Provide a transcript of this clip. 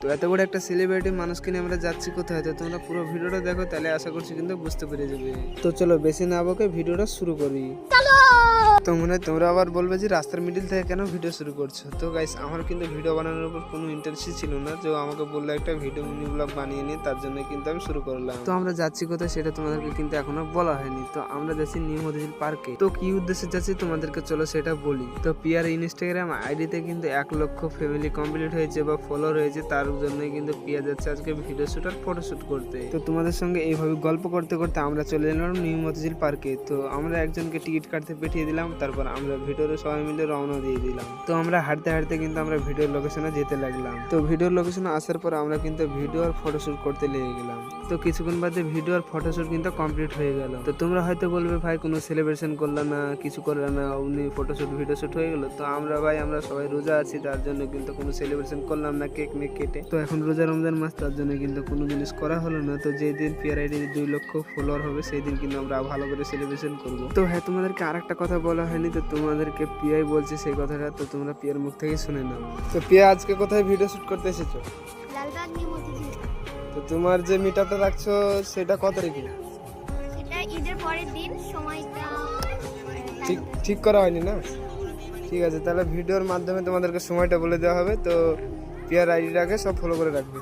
তো এত বড় একটা সেলিব্রিটি মানুষকে নিয়ে আমরা যাচ্ছি কোথায়, তো তোমরা পুরো ভিডিওটা দেখো, তাহলে আশা করছি কিন্তু বুঝতে পেরে যাবে। তো চলো বেশি না বকে ভিডিওটা শুরু করি। তো মনে হয় তোমরা আবার বলবে যে রাস্তার মিডিল থেকে কেন ভিডিও শুরু করছো। তো গাইস, আমার কিন্তু ভিডিও বানানোর উপর কোনো ইন্টারেস্টই ছিল না, যে আমাকে বললো একটা ভিডিও মিনি ব্লগ বানিয়ে নিয়ে, তার জন্য কিন্তু আমি শুরু করলাম। তো আমরা যাচ্ছি কোথায় সেটা তোমাদেরকে কিন্তু এখনো বলা হয়নি। তো আমরা যাচ্ছি নিউ মতিঝিল পার্কে। তো কি উদ্দেশ্যে যাচ্ছি তোমাদেরকে চলো সেটা বলি। তো পিয়ার ইনস্টাগ্রাম আইডিতে কিন্তু 1 লক্ষ ফ্যামিলি কমপ্লিট হয়েছে বা ফলোয়ার হয়েছে, তার জন্যই কিন্তু পিয়া যাচ্ছে আজকে ভিডিও শুট আর ফটোশুট করতে। তো তোমাদের সঙ্গে এইভাবে গল্প করতে করতে আমরা চলে এলাম নিউ মতিঝিল পার্কে। তো আমরা একজনকে টিকিট কাটতে পাঠিয়ে দিলাম, তারপর আমরা ভিডিওর সবাই মিলে রওনা দিয়ে দিলাম। তো আমরা হাঁটতে হাঁটতে কিন্তু আমরা ভিডিওর লোকেশনে যেতে লাগলাম। তো ভিডিওর লোকেশনে আসার পর আমরা কিন্তু ভিডিও আর ফটোশুট করতে লেগে গেলাম। তো কিছুক্ষণ বাদে ভিডিও আর ফটোশুট কিন্তু কমপ্লিট হয়ে গেল। তো তোমরা হয়তো বলবে ভাই কোনো সেলিব্রেশন করলা না, কিছু করলা না, অমনি ফটোশুট ভিডিও শুট হয়ে গেল। তো আমরা সবাই রোজা আছি, তার জন্য কিন্তু কোনো সেলিব্রেশন করলাম না কেক মেক কেটে। তো এখন রোজা রমজান মাস, তার জন্য কিন্তু কোনো জিনিস করা হলো না। তো যেদিন পিয়ার আইডি 2 লক্ষ ফলোয়ার হবে সেই দিন কিন্তু আমরা ভালো করে সেলিব্রেশন করবো। তো হ্যাঁ, তোমাদেরকে আরেকটা কথা বলা হয়নি, তো তোমাদেরকে পিয়াই বলছে সেই কথাটা, তো তোমরা পিয়ার মুখ থেকে শুনে নাও। তো পিয়া আজকে কোথায় ভিডিও শুট করতে এসেছো? লালবাগ নিউ মতিঝিল। তো তোমার যে মিটআপটা রাখছো সেটা কত তারিখে? সেটা ঈদের পরের দিন, সময়টা ঠিক করা হয়নি না? ঠিক আছে, তাহলে ভিডিওর মাধ্যমে তোমাদেরকে সময়টা বলে দেওয়া হবে। তো পিয়ার আইডিটাকে সব ফলো করে রাখবে।